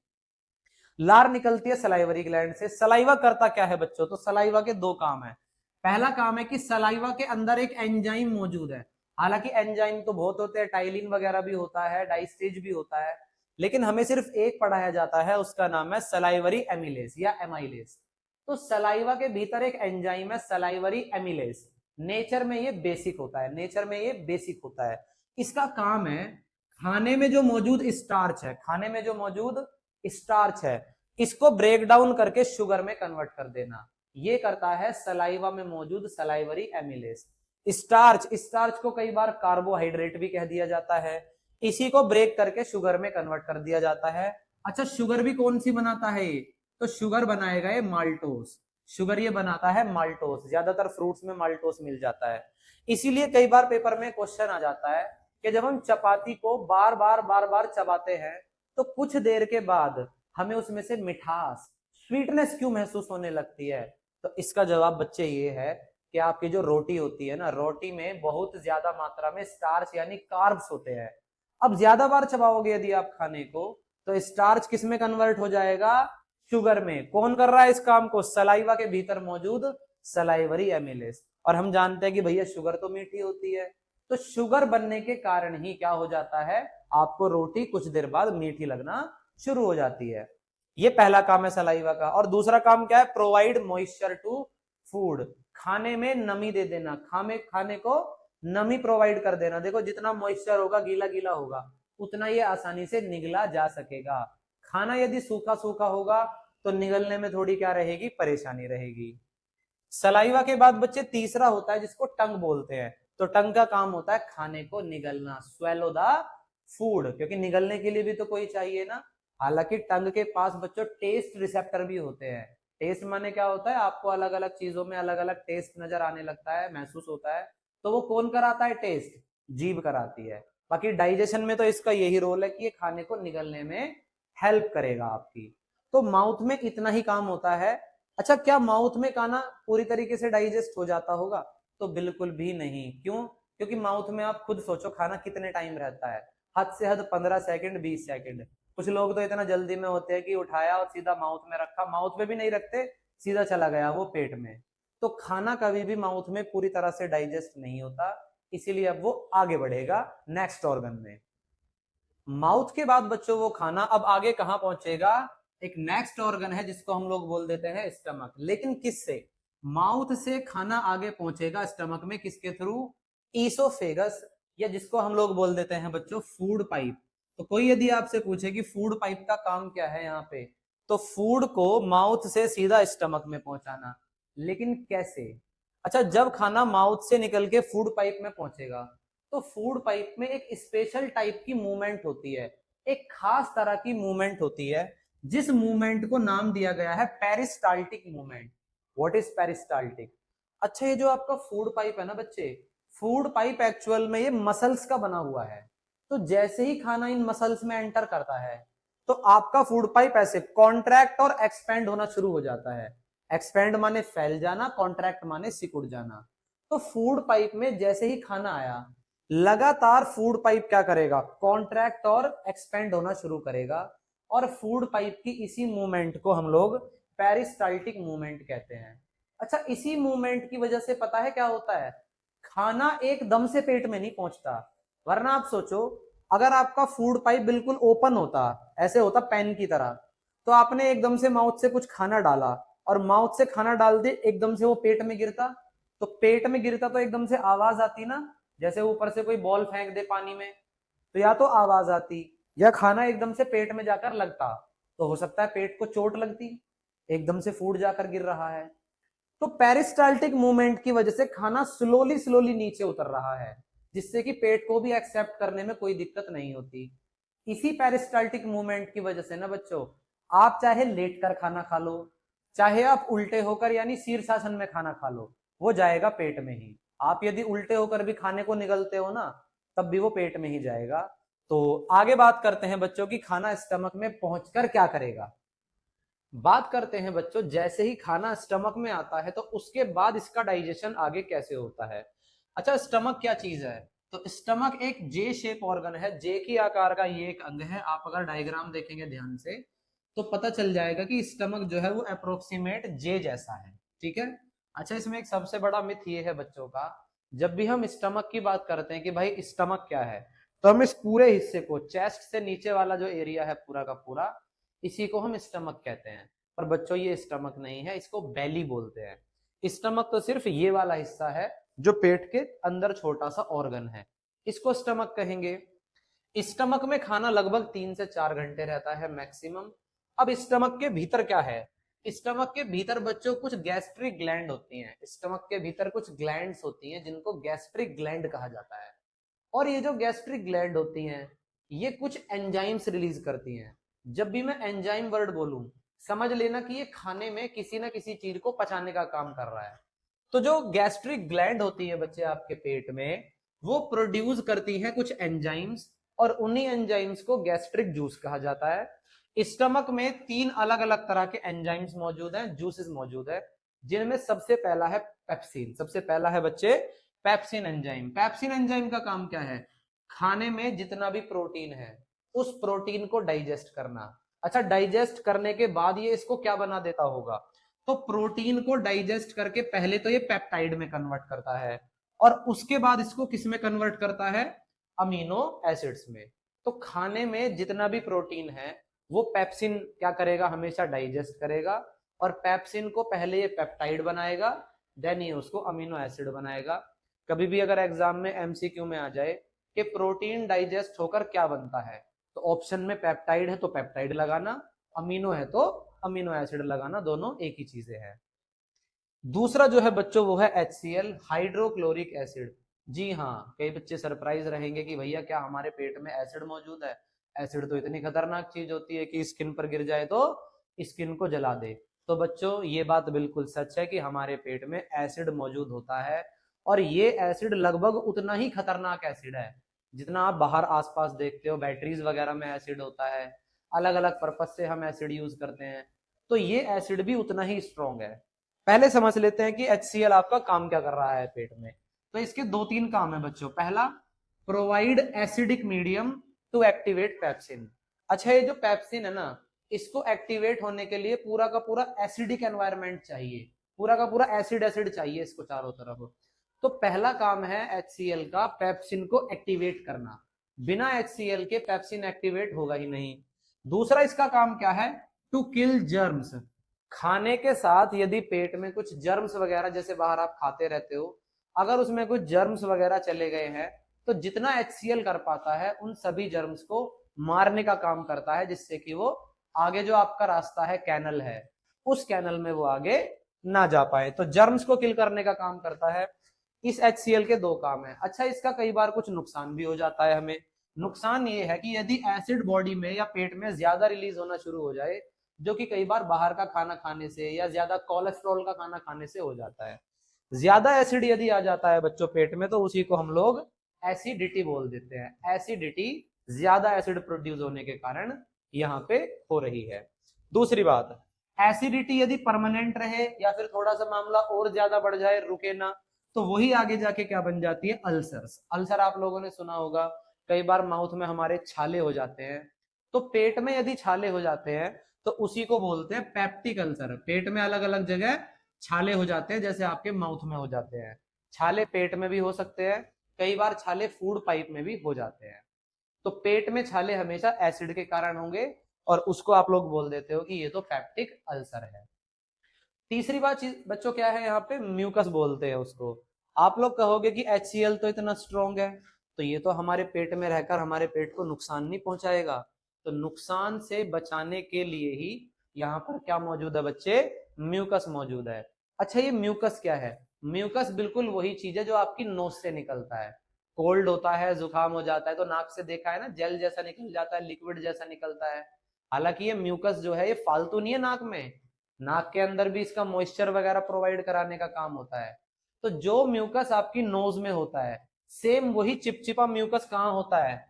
लार निकलती है सलाइवरी ग्लैंड से। सलाइवा करता क्या है बच्चों? तो सलाइवा के दो काम है। पहला काम है कि सलाइवा के अंदर एक एंजाइम मौजूद है। हालांकि एंजाइम तो बहुत होते हैं, टाइलिन वगैरह भी होता है, डाइस्टेज भी होता है, लेकिन हमें सिर्फ एक पढ़ाया जाता है, उसका नाम है सलाइवरी एमिलेस या एमाइलेस। तो सलाइवा के भीतर एक एंजाइम है सलाइवरी एमिलेस। नेचर में ये बेसिक होता है, नेचर में ये बेसिक होता है। इसका काम है खाने में जो मौजूद स्टार्च है, खाने में जो मौजूद स्टार्च है, इसको ब्रेक डाउन करके शुगर में कन्वर्ट कर देना। ये करता है सलाइवा में मौजूद सलाइवरी एमिलेस। स्टार्च, स्टार्च को कई बार कार्बोहाइड्रेट भी कह दिया जाता है। इसी को ब्रेक करके शुगर में कन्वर्ट कर दिया जाता है। अच्छा, शुगर भी कौन सी बनाता है ये? तो शुगर बनाएगा ये माल्टोस। शुगर ये बनाता है माल्टोस। ज्यादातर फ्रूट्स में माल्टोस मिल जाता है। इसीलिए कई बार पेपर में क्वेश्चन आ जाता है कि जब हम चपाती को बार बार चबाते हैं तो कुछ देर के बाद हमें उसमें से मिठास, स्वीटनेस क्यों महसूस होने लगती है? तो इसका जवाब बच्चे ये है कि आपकी जो रोटी होती है ना, रोटी में बहुत ज्यादा मात्रा में स्टार्च यानी कार्ब्स होते हैं। अब ज्यादा बार चबाओगे यदि आप खाने को, तो स्टार्च किस में कन्वर्ट हो जाएगा? शुगर में। कौन कर रहा है इस काम को? सलाइवा के भीतर मौजूद सलाइवरी एमिलेस। और हम जानते हैं कि भैया शुगर तो मीठी होती है, तो शुगर बनने के कारण ही क्या हो जाता है, आपको रोटी कुछ देर बाद मीठी लगना शुरू हो जाती है। ये पहला काम है सलाइवा का। और दूसरा काम क्या है? प्रोवाइड मॉइस्चर टू फूड, खाने में नमी दे देना, खाने को नमी प्रोवाइड कर देना। देखो जितना मॉइस्चर होगा, गीला गीला होगा, उतना ये आसानी से निगला जा सकेगा। खाना यदि सूखा सूखा होगा तो निगलने में थोड़ी क्या रहेगी? परेशानी रहेगी। सलाइवा के बाद बच्चे तीसरा होता है जिसको टंग बोलते हैं। तो टंग का काम होता है खाने को निगलना, स्वेलो द फूड, क्योंकि निगलने के लिए भी तो कोई चाहिए ना। हालांकि टंग के पास बच्चों टेस्ट रिसेप्टर भी होते हैं। टेस्ट माने क्या होता है? आपको अलग अलग चीजों में अलग अलग टेस्ट नजर आने लगता है, महसूस होता है, तो वो कौन कराता है टेस्ट? जीभ कराती है। बाकी डाइजेशन में तो इसका यही रोल है कि ये खाने को निगलने में हेल्प करेगा आपकी। तो माउथ में इतना ही काम होता है। अच्छा, क्या माउथ में खाना पूरी तरीके से डाइजेस्ट हो जाता होगा? तो बिल्कुल भी नहीं। क्यों? क्योंकि माउथ में आप खुद सोचो खाना कितने टाइम रहता है, हद से हद 15 सेकंड 20 सेकंड। कुछ लोग तो इतना जल्दी में होते हैं कि उठाया और सीधा माउथ में रखा, माउथ में भी नहीं रखते, सीधा चला गया वो पेट में। तो खाना कभी भी माउथ में पूरी तरह से डाइजेस्ट नहीं होता, इसीलिए अब वो आगे बढ़ेगा नेक्स्ट ऑर्गन में। माउथ के बाद बच्चों वो खाना अब आगे कहां पहुंचेगा? एक नेक्स्ट ऑर्गन है जिसको हम लोग बोल देते हैं स्टमक। लेकिन किससे? माउथ से खाना आगे पहुंचेगा स्टमक में, किसके थ्रू? ईसोफेगस, या जिसको हम लोग बोल देते हैं बच्चों फूड पाइप। तो कोई यदि आपसे पूछे कि फूड पाइप का काम क्या है यहाँ पे, तो फूड को माउथ से सीधा स्टमक में पहुंचाना। लेकिन कैसे? अच्छा, जब खाना माउथ से निकल के फूड पाइप में पहुंचेगा, तो फूड पाइप में एक स्पेशल टाइप की मूवमेंट होती है, एक खास तरह की मूवमेंट होती है, जिस मूवमेंट को नाम दिया गया है peristaltic movement. What is peristaltic? अच्छा, ये जो आपका फूड पाइप है ना बच्चे, फूड पाइप एक्चुअल में ये मसल्स का बना हुआ है। तो जैसे ही खाना इन मसल्स में एंटर करता है, तो आपका फूड पाइप ऐसे कॉन्ट्रैक्ट और एक्सपेंड होना शुरू हो जाता है। एक्सपेंड माने फैल जाना, कॉन्ट्रैक्ट माने सिकुड़ जाना। तो फूड पाइप में जैसे ही खाना आया, लगातार फूड पाइप क्या करेगा? कॉन्ट्रैक्ट और एक्सपेंड होना शुरू करेगा। और फूड पाइप की इसी मूवमेंट को हम लोग पेरिस्टाल्टिक मूवमेंट कहते हैं। अच्छा, इसी मूवमेंट की वजह से पता है क्या होता है? खाना एकदम से पेट में नहीं पहुंचता। वरना आप सोचो, अगर आपका फूड पाइप बिल्कुल ओपन होता, ऐसे होता पेन की तरह, तो आपने एकदम से माउथ से कुछ खाना डाला और माउथ से खाना डाल दे, एकदम से वो पेट में गिरता, तो पेट में गिरता तो एकदम से आवाज आती ना, जैसे ऊपर से कोई बॉल फेंक दे पानी में, तो या तो आवाज आती, या खाना एकदम से पेट में जाकर लगता, तो हो सकता है पेट को चोट लगती, एकदम से फूड जाकर गिर रहा है। तो पेरिस्टाल्टिक मूवमेंट की वजह से खाना स्लोली स्लोली नीचे उतर रहा है, जिससे कि पेट को भी एक्सेप्ट करने में कोई दिक्कत नहीं होती। इसी पेरिस्टाल्टिक मूवमेंट की वजह से ना बच्चों, आप चाहे लेट कर खाना खा लो, चाहे आप उल्टे होकर यानी शीर्षासन में खाना खा लो, वो जाएगा पेट में ही। आप यदि उल्टे होकर भी खाने को निगलते हो ना, तब भी वो पेट में ही जाएगा। तो आगे बात करते हैं बच्चों की खाना स्टमक में पहुंचकर क्या करेगा। बात करते हैं बच्चों, जैसे ही खाना स्टमक में आता है तो उसके बाद इसका डाइजेशन आगे कैसे होता है। अच्छा, स्टमक क्या चीज है? तो स्टमक एक जे शेप ऑर्गन है, जे की आकार का ये एक अंग है। आप अगर डायग्राम देखेंगे ध्यान से तो पता चल जाएगा कि स्टमक जो है वो अप्रोक्सीमेट जे जैसा है। ठीक है। अच्छा, इसमें एक सबसे बड़ा मिथ ये है बच्चों का, जब भी हम स्टमक की बात करते हैं कि भाई स्टमक क्या है, तो हम इस पूरे हिस्से को, चेस्ट से नीचे वाला जो एरिया है पूरा का पूरा, इसी को हम स्टमक कहते हैं। पर बच्चों ये स्टमक नहीं है, इसको बेली बोलते हैं। स्टमक तो सिर्फ ये वाला हिस्सा है जो पेट के अंदर छोटा सा ऑर्गन है, इसको स्टमक कहेंगे। स्टमक में खाना लगभग 3 से 4 घंटे रहता है मैक्सिमम। अब स्टमक के भीतर क्या है? स्टमक के भीतर बच्चों कुछ गैस्ट्रिक ग्लैंड होती हैं। स्टमक के भीतर कुछ ग्लैंड्स होती हैं जिनको गैस्ट्रिक ग्लैंड कहा जाता है। और ये जो गैस्ट्रिक ग्लैंड होती हैं, ये कुछ एंजाइम्स रिलीज करती हैं। जब भी मैं एंजाइम वर्ड बोलूं, समझ लेना कि ये खाने में किसी ना किसी चीज को पचाने का काम कर रहा है। तो जो गैस्ट्रिक ग्लैंड होती है बच्चे आपके पेट में, वो प्रोड्यूस करती हैं कुछ एंजाइम्स, और उन्हीं एंजाइम्स को गैस्ट्रिक जूस कहा जाता है। स्टमक में 3 अलग अलग तरह के एंजाइम्स मौजूद हैं, जूसेस मौजूद है, जिनमें सबसे पहला है पेप्सिन। सबसे पहला है बच्चे पेप्सिन एंजाइम। पेप्सिन एंजाइम का काम क्या है? खाने में जितना भी प्रोटीन है उस प्रोटीन को डाइजेस्ट करना। अच्छा, डाइजेस्ट करने के बाद ये इसको क्या बना देता होगा? तो प्रोटीन को डाइजेस्ट करके पहले तो ये पेप्टाइड में कन्वर्ट करता है और उसके बाद इसको किस में कन्वर्ट करता है? अमीनो एसिड्स में। तो खाने में जितना भी प्रोटीन है वो पेप्सिन क्या करेगा? हमेशा डाइजेस्ट करेगा और पेप्सिन को पहले ये पेप्टाइड बनाएगा, देन ये उसको अमीनो एसिड बनाएगा। कभी भी अगर एग्जाम में एमसीक्यू में आ जाए कि प्रोटीन डाइजेस्ट होकर क्या बनता है, तो ऑप्शन में पेप्टाइड है तो पेप्टाइड लगाना, अमीनो है तो अमीनो एसिड लगाना, दोनों एक ही चीजें हैं। दूसरा जो है बच्चों वो है HCl, हाइड्रोक्लोरिक एसिड। जी हाँ, कई बच्चे सरप्राइज रहेंगे कि भैया क्या हमारे पेट में एसिड मौजूद है? एसिड तो इतनी खतरनाक चीज होती है कि स्किन पर गिर जाए तो स्किन को जला दे। तो बच्चों ये बात बिल्कुल सच है कि हमारे पेट में एसिड मौजूद होता है और ये एसिड लगभग उतना ही खतरनाक एसिड है जितना आप बाहर आसपास देखते हो, बैटरीज वगैरह में एसिड होता है, अलग अलग पर्पज से हम एसिड यूज करते हैं, तो ये एसिड भी उतना ही स्ट्रॉन्ग है। पहले समझ लेते हैं कि HCl आपका काम क्या कर रहा है पेट में। तो इसके 2-3 काम है बच्चों। पहला, provide acidic medium to activate pepsin. अच्छा, ये जो पेप्सिन है ना, इसको एक्टिवेट होने के लिए पूरा का पूरा एसिडिक एनवायरनमेंट चाहिए, पूरा का पूरा एसिड एसिड चाहिए इसको चारों तरफ। तो पहला काम है HCl का पेप्सिन को एक्टिवेट करना। बिना HCl के पेप्सिन एक्टिवेट होगा ही नहीं। दूसरा इसका काम क्या है? To kill germs. खाने के साथ यदि पेट में कुछ जर्म्स वगैरह, जैसे बाहर आप खाते रहते हो, अगर उसमें कुछ जर्म्स वगैरह चले गए हैं तो जितना HCl कर पाता है उन सभी जर्म्स को मारने का काम करता है, जिससे कि वो आगे जो आपका रास्ता है, कैनल है, उस कैनल में वो आगे ना जा पाए। तो जर्म्स को किल करने का काम करता है। इस HCl के 2 काम है। अच्छा, इसका कई बार कुछ नुकसान भी हो जाता है हमें। नुकसान ये है कि यदि एसिड बॉडी में या पेट में ज्यादा रिलीज होना शुरू हो जाए, जो कि कई बार बाहर का खाना खाने से या ज्यादा कोलेस्ट्रॉल का खाना खाने से हो जाता है, ज्यादा एसिड यदि आ जाता है बच्चों पेट में, तो उसी को हम लोग एसिडिटी बोल देते हैं। एसिडिटी ज्यादा एसिड प्रोड्यूस होने के कारण यहाँ पे हो रही है। दूसरी बात, एसिडिटी यदि परमानेंट रहे या फिर थोड़ा सा मामला और ज्यादा बढ़ जाए, रुके ना, तो वही आगे जाके क्या बन जाती है? अल्सर्स। अल्सर आप लोगों ने सुना होगा, कई बार माउथ में हमारे छाले हो जाते हैं। तो पेट में यदि छाले हो जाते हैं तो उसी को बोलते हैं पेप्टिक अल्सर। पेट में अलग अलग जगह छाले हो जाते हैं, जैसे आपके माउथ में हो जाते हैं। छाले पेट में भी हो सकते हैं, कई बार छाले फूड पाइप में भी हो जाते हैं। तो पेट में छाले हमेशा एसिड के कारण होंगे और उसको आप लोग बोल देते हो कि ये तो पेप्टिक अल्सर है। तीसरी बात चीज बच्चों क्या है? यहाँ पे म्यूकस बोलते हैं उसको। आप लोग कहोगे कि HCl तो इतना स्ट्रॉन्ग है, तो ये तो हमारे पेट में रहकर हमारे पेट को नुकसान नहीं पहुंचाएगा। तो नुकसान से बचाने के लिए ही यहाँ पर क्या मौजूद है बच्चे? म्यूकस मौजूद है। अच्छा, ये म्यूकस क्या है? म्यूकस बिल्कुल वही चीज है जो आपकी नोज से निकलता है। कोल्ड होता है, जुकाम हो जाता है तो नाक से देखा है ना, जेल जैसा निकल जाता है, लिक्विड जैसा निकलता है। हालांकि ये म्यूकस जो है ये फालतू नहीं है नाक में, नाक के अंदर भी इसका मॉइस्चर वगैरह प्रोवाइड कराने का काम होता है। तो जो म्यूकस आपकी नोज में होता है, सेम वही चिपचिपा म्यूकस कहाँ होता है?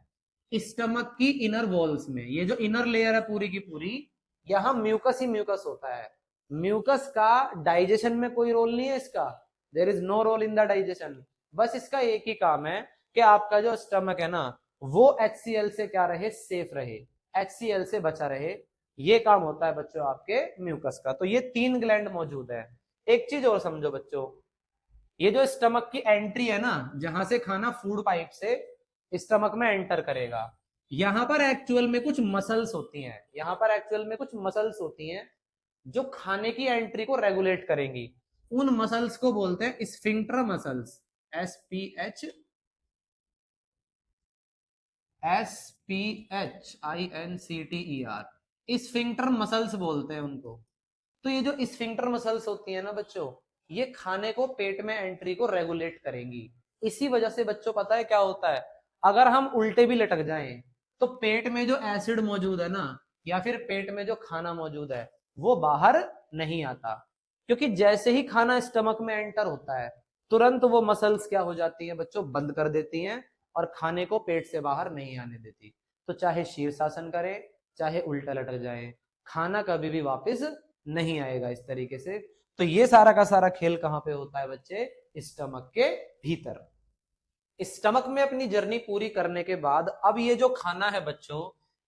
स्टमक की इनर वॉल्स में। ये जो इनर लेयर है पूरी की पूरी, यहाँ म्यूकस ही म्यूकस होता है। म्यूकस का डाइजेशन में कोई रोल नहीं है इसका, there is no role in the digestion. बस इसका एक ही काम है कि आपका जो स्टमक है ना, वो HCl से क्या रहे? सेफ रहे, HCl से बचा रहे। ये काम होता है बच्चों आपके म्यूकस का। तो ये 3 ग्लैंड मौजूद है। एक चीज और समझो बच्चों, ये जो स्टमक की एंट्री है ना, जहां से खाना फूड पाइप से स्टमक में एंटर करेगा, यहां पर एक्चुअल में कुछ मसल्स होती हैं, यहां पर एक्चुअल में कुछ मसल्स होती हैं जो खाने की एंट्री को रेगुलेट करेंगी। उन मसल्स को बोलते हैं sphincter muscles. SPHINCTER, sphincter muscles बोलते हैं उनको। तो ये जो स्फिंक्टर मसल्स होती है ना बच्चों, ये खाने को पेट में एंट्री को रेगुलेट करेंगी। इसी वजह से बच्चों पता है क्या होता है? अगर हम उल्टे भी लटक जाएं तो पेट में जो एसिड मौजूद है ना, या फिर पेट में जो खाना मौजूद है, वो बाहर नहीं आता। क्योंकि जैसे ही खाना स्टमक में एंटर होता है, तुरंत वो मसल्स क्या हो जाती हैं बच्चों? बंद कर देती हैं और खाने को पेट से बाहर नहीं आने देती। तो चाहे शीर्षासन करे, चाहे उल्टा लटक जाए, खाना कभी भी वापस नहीं आएगा इस तरीके से। तो ये सारा का सारा खेल कहां पे होता है बच्चे? स्टमक के भीतर। स्टमक में अपनी जर्नी पूरी करने के बाद अब ये जो खाना है बच्चों,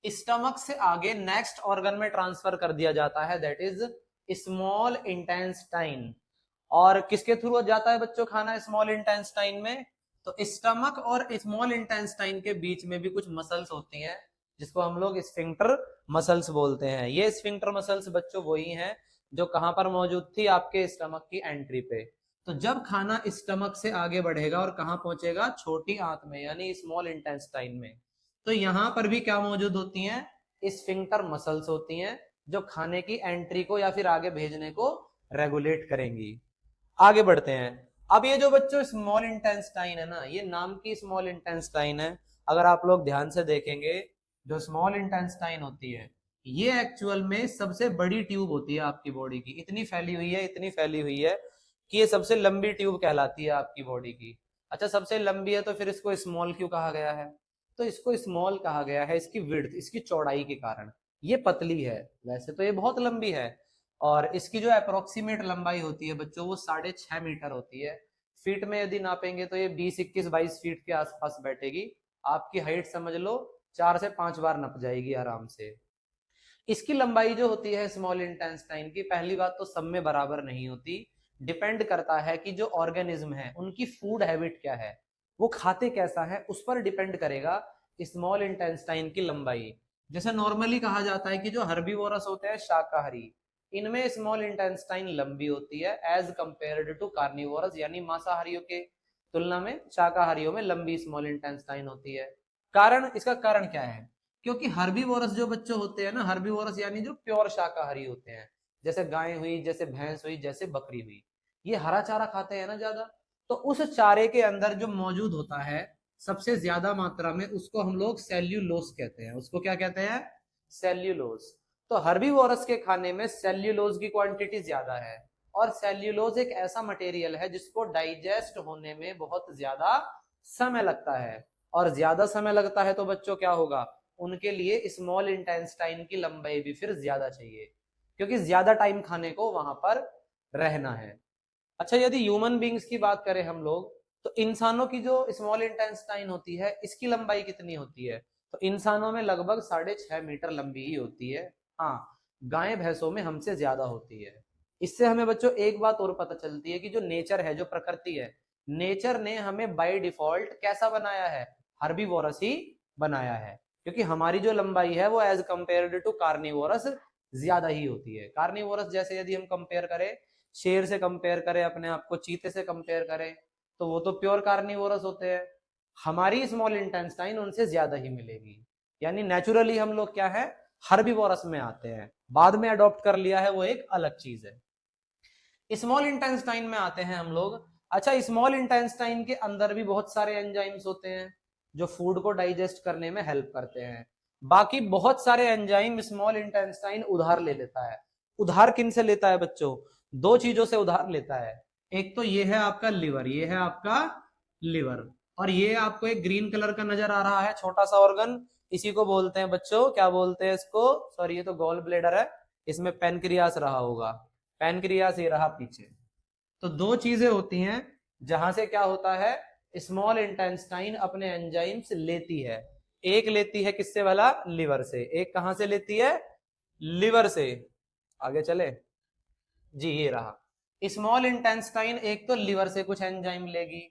स्टमक से आगे नेक्स्ट ऑर्गन में ट्रांसफर कर दिया जाता है, दैट इज स्मॉल इंटेस्टाइन। और किसके थ्रू जाता है बच्चों खाना स्मॉल इंटेस्टाइन में? तो स्टमक और स्मॉल इंटेस्टाइन के बीच में भी कुछ मसल्स होती हैं, जिसको हम लोग स्फिंक्टर मसल्स बोलते हैं। ये स्फिंक्टर मसल्स बच्चों वही हैं जो कहां पर मौजूद थी? आपके स्टमक की एंट्री पे। तो जब खाना स्टमक से आगे बढ़ेगा और कहां पहुंचेगा? छोटी आंत में, यानी स्मॉल इंटेस्टाइन में। तो यहां पर भी क्या मौजूद होती हैं? स्फिंक्टर मसल्स होती हैं जो खाने की एंट्री को या फिर आगे भेजने को रेगुलेट करेंगी। आगे बढ़ते हैं। अब ये जो बच्चों स्मॉल इंटेस्टाइन है ना, ये नाम की स्मॉल इंटेस्टाइन है। अगर आप लोग ध्यान से देखेंगे, जो स्मॉल इंटेस्टाइन होती है ये एक्चुअल में सबसे बड़ी ट्यूब होती है आपकी बॉडी की। इतनी फैली हुई है, इतनी फैली हुई है कि ये सबसे लंबी ट्यूब कहलाती है आपकी बॉडी की। अच्छा, सबसे लंबी है तो फिर इसको स्मॉल क्यों कहा गया है? तो इसको स्मॉल कहा गया है इसकी विड्थ, इसकी चौड़ाई के कारण। ये पतली है, वैसे तो ये बहुत लंबी है। और इसकी जो अप्रोक्सीमेट लंबाई होती है बच्चों वो 6.5 मीटर होती है। फीट में यदि नापेंगे तो ये 20, 21, 22 फीट के आसपास बैठेगी। आपकी हाइट समझ लो 4 से 5 बार नप जाएगी आराम से। इसकी लंबाई जो होती है स्मॉल इंटेस्टाइन की, पहली बात तो सब में बराबर नहीं होती। डिपेंड करता है कि जो ऑर्गेनिज्म है उनकी फूड हैबिट क्या है, वो खाते कैसा है, उस पर डिपेंड करेगा स्मॉल इंटेस्टाइन की लंबाई। जैसे नॉर्मली कहा जाता है कि जो हर्बीवोरस होते हैं शाकाहारी, इनमें स्मॉल इंटेस्टाइन लंबी होती है एज कंपेयर्ड टू कार्निवोरस, यानी मांसाहारियों के तुलना में शाकाहारियों में लंबी स्मॉल इंटेस्टाइन होती है। कारण, इसका कारण क्या है? क्योंकि हर्बीवोरस जो बच्चे होते हैं ना, हर्बीवोरस यानी जो प्योर शाकाहारी होते हैं, जैसे गाय हुई, जैसे भैंस हुई, जैसे बकरी हुई, ये हरा चारा खाते हैं ना ज्यादा। तो उस चारे के अंदर जो मौजूद होता है सबसे ज्यादा मात्रा में, उसको हम लोग सेल्यूलोज कहते हैं। उसको क्या कहते हैं? सेल्यूलोज। तो हर्बीवोरस के खाने में सेल्यूलोज की क्वांटिटी ज्यादा है। और सेल्यूलोज एक ऐसा मटेरियल है जिसको डाइजेस्ट होने में बहुत ज्यादा समय लगता है। और ज्यादा समय लगता है तो बच्चों क्या होगा? उनके लिए स्मॉल इंटेस्टाइन की लंबाई भी फिर ज्यादा चाहिए, क्योंकि ज्यादा टाइम खाने को वहां पर रहना है। अच्छा, यदि ह्यूमन बींग्स की बात करें हम लोग, तो इंसानों की जो स्मॉल इंटेस्टाइन होती है इसकी लंबाई कितनी होती है? तो इंसानों में लगभग 6.5 मीटर लंबी ही होती है। हाँ, गाय भैंसों में हमसे ज्यादा होती है। इससे हमें बच्चों एक बात और पता चलती है कि जो नेचर है, जो प्रकृति है, नेचर ने हमें बाय डिफॉल्ट कैसा बनाया है? हर्बीवोरस ही बनाया है। क्योंकि हमारी जो लंबाई है वो एज कंपेयर्ड टू कार्निवोरस ज्यादा ही होती है। कार्निवोरस जैसे यदि हम कंपेयर करें, शेर से कंपेयर करें अपने आप को, चीते से कंपेयर करें, तो वो तो प्योर कार्निवोरस होते हैं। हमारी स्मॉल इंटेस्टाइन उनसे ज्यादा ही मिलेगी। यानी नेचुरली हम लोग क्या है? हर्बीवोरस में आते हैं। बाद में अडॉप्ट कर लिया है वो एक अलग चीज है। स्मॉल इंटेस्टाइन में आते हैं हम लोग। अच्छा, स्मॉल इंटेस्टाइन के अंदर भी बहुत सारे एंजाइम्स होते हैं जो फूड को डाइजेस्ट करने में हेल्प करते हैं। बाकी बहुत सारे एंजाइम स्मॉल इंटेस्टाइन उधार ले लेता है। उधार किन से लेता है बच्चों? दो चीजों से उधार लेता है। एक तो ये है आपका लिवर, ये है आपका लिवर, और ये आपको एक ग्रीन कलर का नजर आ रहा है छोटा सा ऑर्गन, इसी को बोलते हैं बच्चों, क्या बोलते हैं इसको? सॉरी, ये तो गॉल ब्लेडर है, इसमें पेनक्रियास रहा होगा। पेनक्रियास ये रहा पीछे। तो दो चीजें होती हैं जहां से क्या होता है? स्मॉल इंटेस्टाइन अपने एंजाइम्स लेती है। एक लेती है किससे वाला? लिवर से। एक कहां से लेती है? लिवर से। आगे चले जी, ये रहा स्मॉल इंटेस्टाइन। एक तो लिवर से कुछ एंजाइम लेगी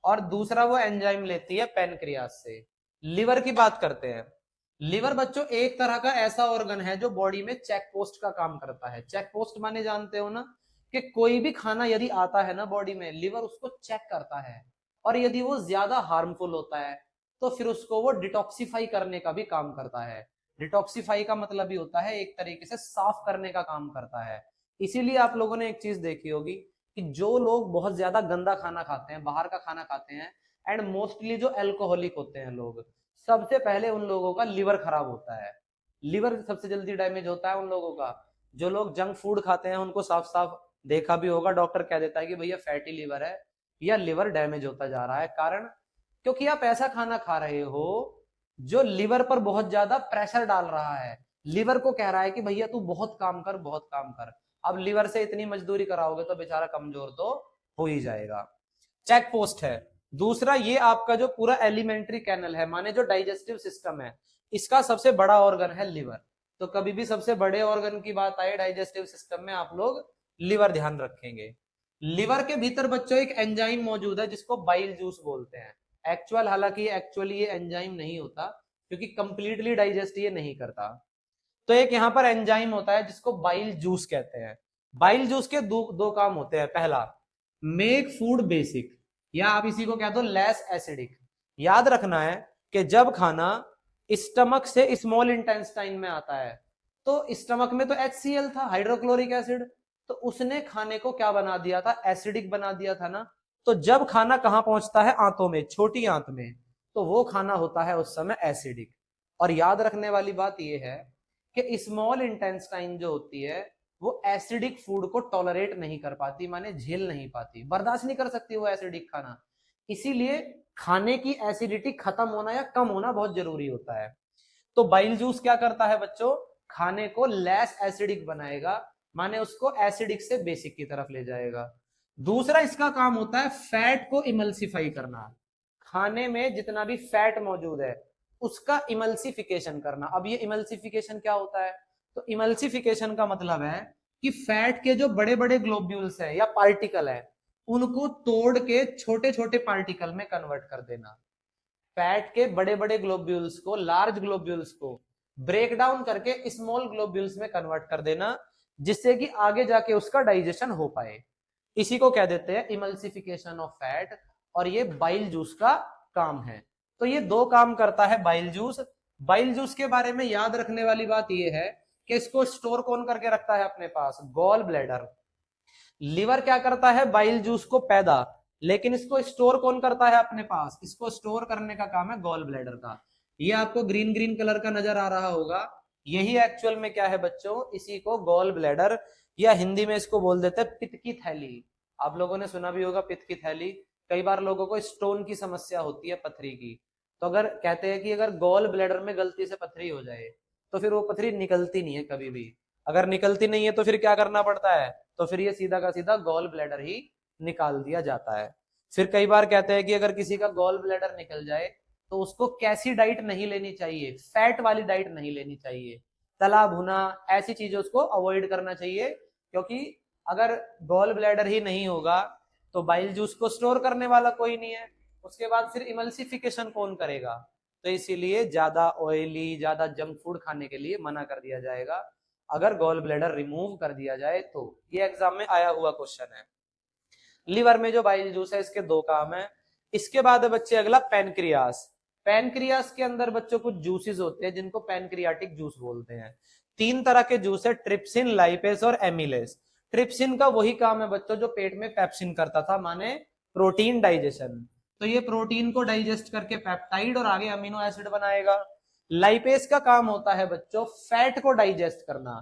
और दूसरा वो एंजाइम लेती है पेनक्रियास से। लिवर की बात करते हैं। लिवर बच्चों एक तरह का ऐसा ऑर्गन है जो बॉडी में चेक पोस्ट का काम करता है। चेक पोस्ट माने जानते हो ना, कि कोई भी खाना यदि आता है ना बॉडी में, लिवर उसको चेक करता है, और यदि वो ज्यादा हार्मफुल होता है तो फिर उसको वो डिटॉक्सिफाई करने का भी काम करता है। डिटॉक्सिफाई का मतलब ही होता है एक तरीके से साफ करने का काम करता है। इसीलिए आप लोगों ने एक चीज देखी होगी कि जो लोग बहुत ज्यादा गंदा खाना खाते हैं, बाहर का खाना खाते हैं, एंड मोस्टली जो अल्कोहलिक होते हैं लोग, सबसे पहले उन लोगों का लिवर खराब होता है। लिवर सबसे जल्दी डैमेज होता है उन लोगों का। जो लोग जंक फूड खाते हैं उनको साफ साफ देखा भी होगा, डॉक्टर कह देता है कि भैया फैटी लिवर है या लिवर डैमेज होता जा रहा है। कारण क्योंकि आप ऐसा खाना खा रहे हो जो लिवर पर बहुत ज्यादा प्रेशर डाल रहा है। लिवर को कह रहा है कि भैया तू बहुत काम कर, बहुत काम कर। अब लिवर से इतनी मजदूरी कराओगे तो बेचारा कमजोर तो हो ही जाएगा। चेक पोस्ट है दूसरा। ये आपका जो पूरा एलिमेंट्री कैनल है, माने जो डाइजेस्टिव सिस्टम है, इसका सबसे बड़ा ऑर्गन है लिवर। तो कभी भी सबसे बड़े ऑर्गन की बात आए डाइजेस्टिव सिस्टम में, आप लोग लिवर ध्यान रखेंगे। लिवर के भीतर बच्चों एक एंजाइम मौजूद है जिसको बाइल जूस बोलते हैं। एक्चुअल हालांकि एक्चुअली ये एंजाइम नहीं होता, क्योंकि कंप्लीटली डाइजेस्ट ये नहीं करता। तो एक यहाँ पर एंजाइम होता है जिसको बाइल जूस कहते हैं। बाइल जूस के दो काम होते हैं। पहला, मेक फूड बेसिक, या आप इसी को कह दो लेस एसिडिक। याद रखना है कि जब खाना स्टमक से स्मॉल इंटेस्टाइन में आता है, तो स्टमक में तो HCl था, हाइड्रोक्लोरिक एसिड, तो उसने खाने को क्या बना दिया था, एसिडिक बना दिया था ना। तो जब खाना कहां पहुंचता है, आंतों में, छोटी आंत में, तो वो खाना होता है उस समय एसिडिक। और याद रखने वाली बात यह है कि स्मॉल इंटेस्टाइन जो होती है वो एसिडिक फूड को टॉलरेट नहीं कर पाती, माने झेल नहीं पाती, बर्दाश्त नहीं कर सकती वो एसिडिक खाना। इसीलिए खाने की एसिडिटी खत्म होना या कम होना बहुत जरूरी होता है। तो बाइल जूस क्या करता है बच्चों, खाने को लेस एसिडिक बनाएगा, माने उसको एसिडिक से बेसिक की तरफ ले जाएगा। दूसरा इसका काम होता है फैट को इमल्सिफाई करना। खाने में जितना भी फैट मौजूद है उसका इमल्सिफिकेशन करना। अब ये इमल्सिफिकेशन क्या होता है, तो इमल्सिफिकेशन का मतलब है कि फैट के जो बड़े बड़े ग्लोब्यूल्स है या पार्टिकल है उनको तोड़ के छोटे छोटे पार्टिकल में कन्वर्ट कर देना। फैट के बड़े बड़े ग्लोब्यूल्स को, लार्ज ग्लोब्यूल्स को ब्रेक डाउन करके स्मॉल ग्लोब्यूल्स में कन्वर्ट कर देना, जिससे कि आगे जाके उसका डाइजेशन हो पाए। इसी को कह देते हैं इमल्सिफिकेशन ऑफ फैट, और ये बाइल जूस का काम है। तो ये दो काम करता है बाइल जूस। बाइल जूस के बारे में याद रखने वाली बात यह है कि इसको स्टोर कौन करके रखता है अपने पास, गॉल ब्लैडर। लिवर क्या करता है, बाइल जूस को पैदा, लेकिन इसको स्टोर कौन करता है अपने पास, इसको स्टोर करने का काम है गॉल ब्लैडर का। ये आपको ग्रीन ग्रीन कलर का नजर आ रहा होगा, यही एक्चुअल में क्या है बच्चों, इसी को गॉल ब्लैडर, या हिंदी में इसको बोल देते हैं पित्त की थैली। आप लोगों ने सुना भी होगा पित्त की थैली। कई बार लोगों को स्टोन की समस्या होती है, पथरी की, तो अगर कहते हैं कि अगर गॉल ब्लैडर में गलती से पथरी हो जाए तो फिर वो पथरी निकलती नहीं है कभी भी। अगर निकलती नहीं है तो फिर क्या करना पड़ता है, तो फिर ये सीधा का सीधा गॉल ब्लैडर ही निकाल दिया जाता है। फिर कई बार कहते हैं कि अगर किसी का गॉल ब्लैडर निकल जाए तो उसको कैसी डाइट नहीं लेनी चाहिए, फैट वाली डाइट नहीं लेनी चाहिए, तला भुना ऐसी चीजों उसको अवॉइड करना चाहिए। क्योंकि अगर गॉल ब्लैडर ही नहीं होगा तो बाइल जूस को स्टोर करने वाला कोई नहीं है, उसके बाद फिर इमल्सिफिकेशन कौन करेगा। तो इसीलिए ज्यादा ऑयली, ज्यादा जंक फूड खाने के लिए मना कर दिया जाएगा अगर गॉल ब्लैडर रिमूव कर दिया जाए तो। ये एग्जाम में आया हुआ क्वेश्चन है। लिवर में जो बाइल जूस है इसके दो काम है। इसके बाद है बच्चे अगला पैनक्रियास। पैनक्रियास के अंदर बच्चों कुछ जूसेस होते हैं जिनको पैनक्रियाटिक जूस बोलते हैं। तीन तरह के जूस है, ट्रिप्सिन, लाइपेस और एमिलेस। ट्रिप्सिन का वही काम है बच्चों जो पेट में पेप्सिन करता था, माने प्रोटीन डाइजेशन। तो ये प्रोटीन को डाइजेस्ट करके पेप्टाइड और आगे अमीनो एसिड बनाएगा। लाइपेस का काम होता है बच्चों फैट को डाइजेस्ट करना।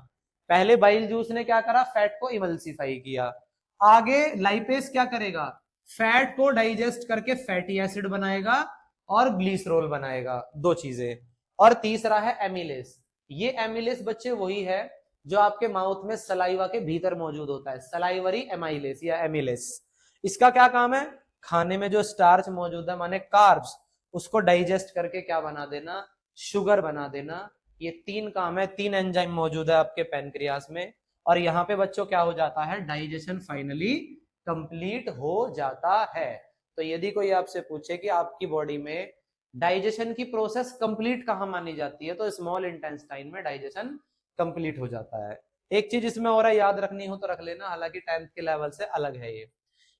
पहले बाइल जूस ने क्या करा, फैट को इमल्सिफाई किया। आगे लाइपेस क्या करेगा, फैट को डाइजेस्ट करके फैटी एसिड बनाएगा और ग्लिसरॉल बनाएगा, दो चीजें। और तीसरा है एमिलेस। ये एमिलेस बच्चे वही है जो आपके माउथ में सलाइवा के भीतर मौजूद होता है, सलाइवरी एमाइलेस या एमिलेस। इसका क्या काम है, खाने में जो स्टार्च मौजूद है माने कार्ब्स, उसको डाइजेस्ट करके क्या बना देना, शुगर बना देना। ये तीन काम है, तीन एंजाइम मौजूद है आपके पैनक्रियास में। और यहाँ पे बच्चों क्या हो जाता है, डाइजेशन फाइनली कंप्लीट हो जाता है। तो यदि कोई आपसे पूछे कि आपकी बॉडी में डाइजेशन की प्रोसेस कंप्लीट कहाँ मानी जाती है, तो स्मॉल इंटेस्टाइन में डाइजेशन कंप्लीट हो जाता है। एक चीज इसमें और याद रखनी हो तो रख लेना, हालांकि 10th के लेवल से अलग है ये।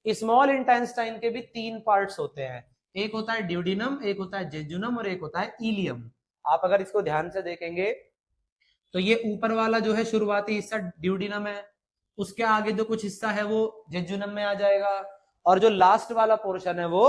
स्मॉल इंटेस्टाइन के भी तीन पार्ट्स होते हैं, एक होता है ड्यूडिनम, एक होता है जेजुनम और एक होता है इलियम। आप अगर इसको ध्यान से देखेंगे तो ये ऊपर वाला जो है शुरुआती हिस्सा ड्यूडिनम है, उसके आगे जो कुछ हिस्सा है वो जेजुनम में आ जाएगा, और जो लास्ट वाला पोर्शन है वो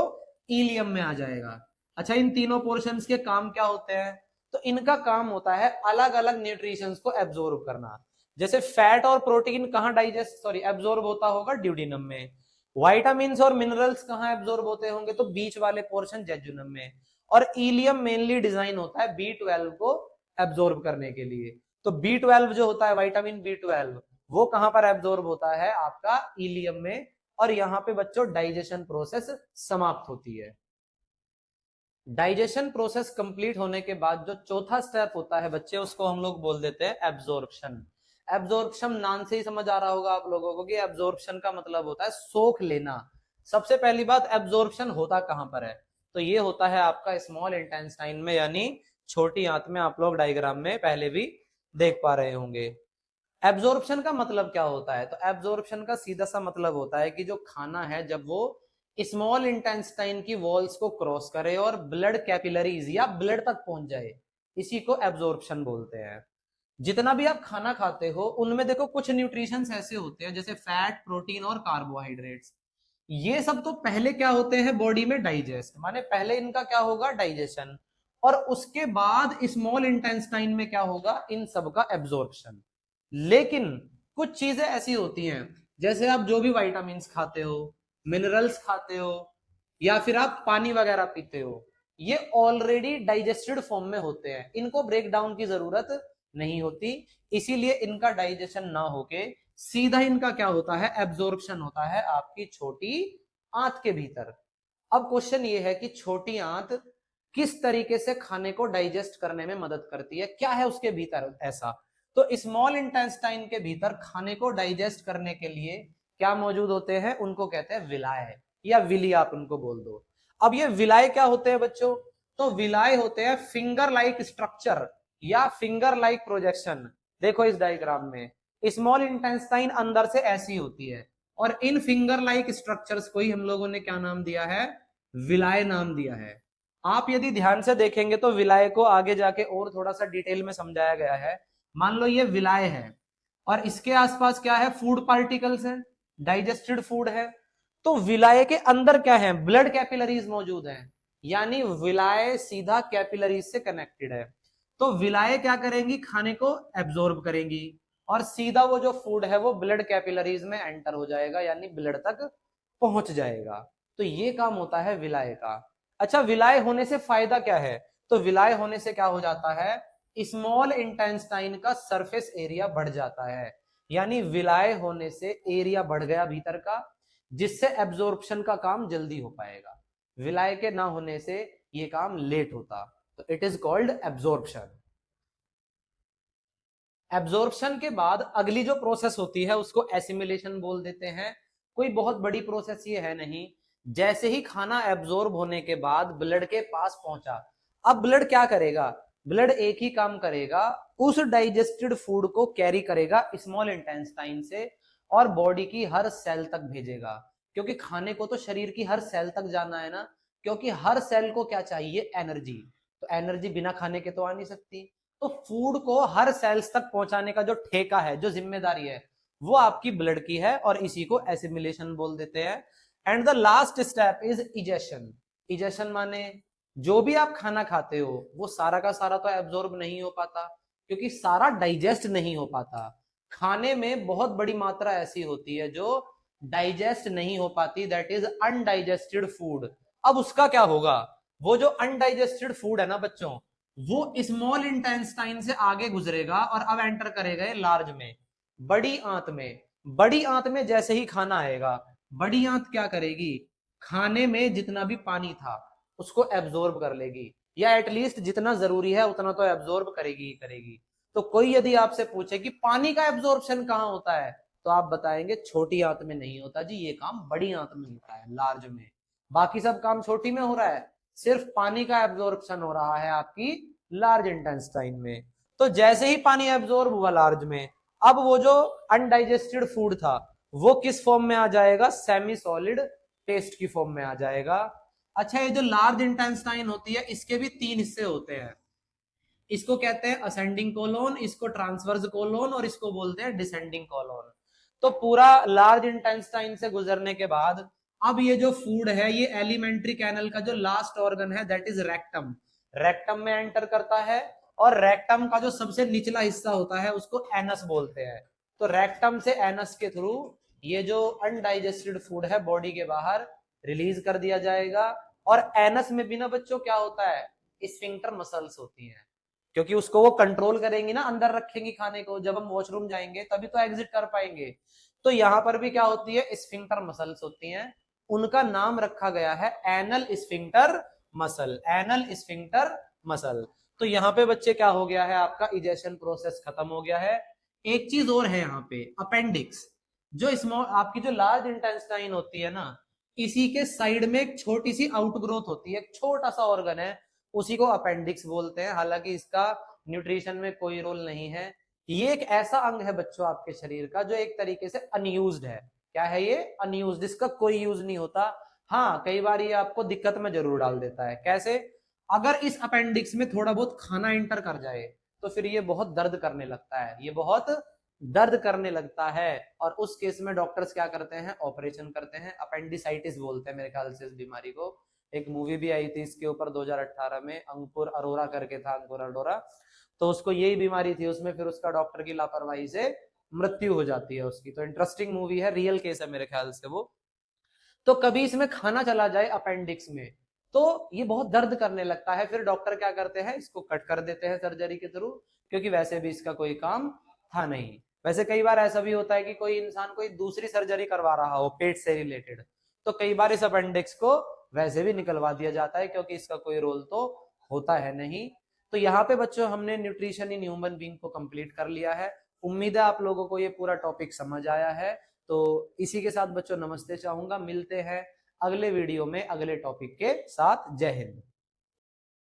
इलियम में आ जाएगा। अच्छा, इन तीनों पोर्शंस के काम क्या होते हैं, तो इनका काम होता है अलग अलग न्यूट्रिशंस को एब्जॉर्ब करना। जैसे फैट और प्रोटीन कहाँ एब्जॉर्ब होता होगा, ड्यूडिनम में। विटामिन्स और मिनरल्स कहाँ एब्जॉर्ब होते होंगे? तो बीच वाले पोर्शन जेजुनम में। और इलियम मेनली डिजाइन होता है B12 को एब्जॉर्ब करने के लिए। तो B12 जो होता है विटामिन B12 वो कहां पर एब्जॉर्ब होता है? आपका इलियम में। और यहाँ पे बच्चों डाइजेशन प्रोसेस समाप्त होती है। डाइजेशन प्रोसेस कंप्लीट होने के बाद जो चौथा स्टेप होता है बच्चे, उसको हम लोग बोल देते हैं एब्जॉर्प्शन। एब्जॉर्प्शन नाम से ही समझ आ रहा होगा आप लोगों को कि एब्जॉर्प्शन का मतलब होता है सोख लेना। सबसे पहली बात, एब्जॉर्प्शन होता कहां पर है? तो ये होता है आपका स्मॉल इंटेस्टाइन में, यानी छोटी आंत में। आप लोग डायग्राम में पहले भी देख पा रहे होंगे। एब्जॉर्प्शन का मतलब क्या होता है? तो एब्जॉर्प्शन का सीधा सा मतलब होता है कि जो खाना है जब वो स्मॉल इंटेस्टाइन की वॉल्स को क्रॉस करे और ब्लड कैपिलरीज या ब्लड तक पहुंच जाए, इसी को एब्जॉर्प्शन बोलते हैं। जितना भी आप खाना खाते हो उनमें देखो कुछ न्यूट्रिशंस ऐसे होते हैं जैसे फैट, प्रोटीन और कार्बोहाइड्रेट्स। ये सब तो पहले क्या होते हैं बॉडी में? डाइजेस्ट, माने पहले इनका क्या होगा? डाइजेशन। और उसके बाद स्मॉल इंटेस्टाइन में क्या होगा? इन सब का एब्जॉर्प्शन। लेकिन कुछ चीजें ऐसी होती हैं, जैसे आप जो भी विटामिन्स खाते हो, मिनरल्स खाते हो, या फिर आप पानी वगैरह पीते हो, ये ऑलरेडी डाइजेस्टेड फॉर्म में होते हैं, इनको ब्रेक डाउन की जरूरत नहीं होती। इसीलिए इनका डाइजेशन ना होके सीधा इनका क्या होता है? एब्जॉर्प्शन होता है आपकी छोटी आंत के भीतर। अब क्वेश्चन ये है कि छोटी आंत किस तरीके से खाने को डाइजेस्ट करने में मदद करती है, क्या है उसके भीतर ऐसा? तो स्मॉल इंटेस्टाइन के भीतर खाने को डाइजेस्ट करने के लिए क्या मौजूद होते हैं? उनको कहते हैं विलाय, या विली आप उनको बोल दो। अब ये विलाय क्या होते हैं बच्चों? तो विलाय होते हैं फिंगर लाइक स्ट्रक्चर या फिंगर लाइक प्रोजेक्शन। देखो इस डायग्राम में स्मॉल इंटेस्टाइन अंदर से ऐसी होती है, और इन फिंगर लाइक स्ट्रक्चर्स को ही हम लोगों ने क्या नाम दिया है? विलाय नाम दिया है। आप यदि ध्यान से देखेंगे तो विलाय को आगे जाके और थोड़ा सा डिटेल में समझाया गया है। मान लो ये विलाय है और इसके आसपास क्या है? फूड पार्टिकल्स है, डाइजेस्टेड फूड है। तो विलाय के अंदर क्या है? ब्लड कैपिलरीज मौजूद है, यानी विलाय सीधा कैपिलरीज से कनेक्टेड है। तो विलाय क्या करेंगी? खाने को एब्जॉर्ब करेंगी और सीधा वो जो फूड है वो ब्लड कैपिलरीज में एंटर हो जाएगा, यानी ब्लड तक पहुंच जाएगा। तो ये काम होता है विलाय का। अच्छा, विलाय होने से फायदा क्या है? तो विलाय होने से क्या हो जाता है? स्मॉल इंटेस्टाइन का सरफेस एरिया बढ़ जाता है, यानी विलाय होने से एरिया बढ़ गया भीतर का, जिससे एब्जॉर्प्शन का काम जल्दी हो पाएगा। विलाय के ना होने से ये काम लेट होता, तो it is called absorption. Absorption के बाद अगली जो प्रोसेस होती है उसको एसिमिलेशन बोल देते हैं। कोई बहुत बड़ी प्रोसेस ये है नहीं। जैसे ही खाना एब्जॉर्ब होने के बाद ब्लड के पास पहुंचा, अब ब्लड क्या करेगा? ब्लड एक ही काम करेगा, उस डाइजेस्टेड फूड को कैरी करेगा स्मॉल इंटेस्टाइन से और बॉडी की हर सेल तक भेजेगा। क्योंकि खाने को तो शरीर की हर सेल तक जाना है ना, क्योंकि हर सेल को क्या चाहिए? एनर्जी। तो एनर्जी बिना खाने के तो आ नहीं सकती। तो फूड को हर सेल्स तक पहुंचाने का जो ठेका है, जो जिम्मेदारी है, वो आपकी ब्लड की है, और इसी को एसिमिलेशन बोल देते हैं। And the last step is egestion. Egestion माने जो भी आप खाना खाते हो वो सारा का सारा तो एब्जॉर्ब नहीं हो पाता, क्योंकि सारा डाइजेस्ट नहीं हो पाता। खाने में बहुत बड़ी मात्रा ऐसी होती है जो डाइजेस्ट नहीं हो पाती, दैट इज अनडाइजेस्टेड फूड। अब उसका क्या होगा? वो जो अनडाइजेस्टेड फूड है ना बच्चों, वो स्मॉल इंटेस्टाइन से आगे गुजरेगा और अब एंटर करेगा लार्ज में, बड़ी आंत में। बड़ी आंत में जैसे ही खाना आएगा, बड़ी आंत क्या करेगी? खाने में जितना भी पानी था उसको एब्जॉर्ब कर लेगी, या एटलीस्ट जितना जरूरी है उतना तो एब्जॉर्ब करेगी ही करेगी। तो कोई यदि आपसे पूछे कि पानी का एब्जॉर्प्शन कहाँ होता है, तो आप बताएंगे छोटी आंत में नहीं होता जी, ये काम बड़ी आंत में होता है, लार्ज में। बाकी सब काम छोटी में हो रहा है, सिर्फ पानी का एब्जॉर्प्शन हो रहा है आपकी लार्ज इंटेस्टाइन में। तो जैसे ही पानी एब्जॉर्ब हुआ लार्ज में, अब वो जो अनडाइजेस्टेड फूड था वो किस फॉर्म में आ जाएगा? सेमी सॉलिड पेस्ट की फॉर्म में आ जाएगा। अच्छा, ये जो लार्ज इंटेस्टाइन होती है इसके भी तीन हिस्से होते हैं। इसको कहते हैं असेंडिंग कोलोन, इसको ट्रांसवर्स कोलोन, और इसको बोलते हैं डिसेंडिंग कोलोन। तो पूरा लार्ज इंटेस्टाइन से गुजरने के बाद अब ये जो फूड है ये एलिमेंट्री कैनल का जो लास्ट ऑर्गन है दैट इज रेक्टम, रेक्टम में एंटर करता है। और रेक्टम का जो सबसे निचला हिस्सा होता है उसको एनस बोलते हैं। तो रेक्टम से एनस के थ्रू ये जो अनडाइजेस्टेड फूड है बॉडी के बाहर रिलीज कर दिया जाएगा। और एनस में भी ना बच्चों क्या होता है, स्फिंक्टर मसल्स होती हैं, क्योंकि उसको वो कंट्रोल करेंगी ना, अंदर रखेंगी खाने को, जब हम वॉशरूम जाएंगे तभी तो एग्जिट कर पाएंगे। तो यहाँ पर भी क्या होती है, स्फिंक्टर मसल्स होती हैं, उनका नाम रखा गया है anal sphincter muscle, anal sphincter muscle. तो यहाँ पे बच्चे क्या हो गया है, आपका इजेशन प्रोसेस खत्म हो गया है। एक चीज और है यहाँ पे, अपेंडिक्स, जो स्मॉल आपकी जो लार्ज इंटेस्टाइन होती है ना, इसी के साइड में एक छोटी सी आउटग्रोथ होती है, एक छोटा सा ऑर्गन है, उसी को अपेंडिक्स बोलते हैं। हालांकि इसका न्यूट्रिशन में कोई रोल नहीं है। ये एक ऐसा अंग है बच्चों आपके शरीर का जो एक तरीके से अनयूज्ड है। क्या है ये, अनयूज्ड, इसका कोई यूज नहीं होता। हाँ, कई बार ये आपको दिक्कत में जरूर डाल देता है। कैसे, अगर इस अपेंडिक्स में थोड़ा बहुत खाना एंटर कर जाए तो फिर ये बहुत दर्द करने लगता है, ये बहुत दर्द करने लगता है। और उस केस में डॉक्टर्स क्या करते हैं, ऑपरेशन करते हैं। अपेंडिसाइटिस बोलते हैं मेरे ख्याल से इस बीमारी को। एक मूवी भी आई थी इसके ऊपर 2018 में, अंकुर अरोरा करके था, अंकुर अरोरा, तो उसको यही बीमारी थी, उसमें फिर उसका डॉक्टर की लापरवाही से मृत्यु हो जाती है उसकी। तो इंटरेस्टिंग मूवी है, रियल केस है मेरे ख्याल से वो। तो कभी इसमें खाना चला जाए अपेंडिक्स में तो ये बहुत दर्द करने लगता है। फिर डॉक्टर क्या करते हैं, इसको कट कर देते हैं सर्जरी के थ्रू, क्योंकि वैसे भी इसका कोई काम था नहीं। वैसे कई बार ऐसा भी होता है कि कोई इंसान कोई दूसरी सर्जरी करवा रहा हो पेट से रिलेटेड, तो कई बार इस अपेंडिक्स को वैसे भी निकलवा दिया जाता है, क्योंकि इसका कोई रोल तो होता है नहीं। तो यहाँ पे बच्चों हमने न्यूट्रिशन इन ह्यूमन बीइंग को कंप्लीट कर लिया है। उम्मीद है आप लोगों को ये पूरा टॉपिक समझ आया है। तो इसी के साथ बच्चों नमस्ते चाहूंगा, मिलते हैं अगले वीडियो में अगले टॉपिक के साथ। जय हिंद।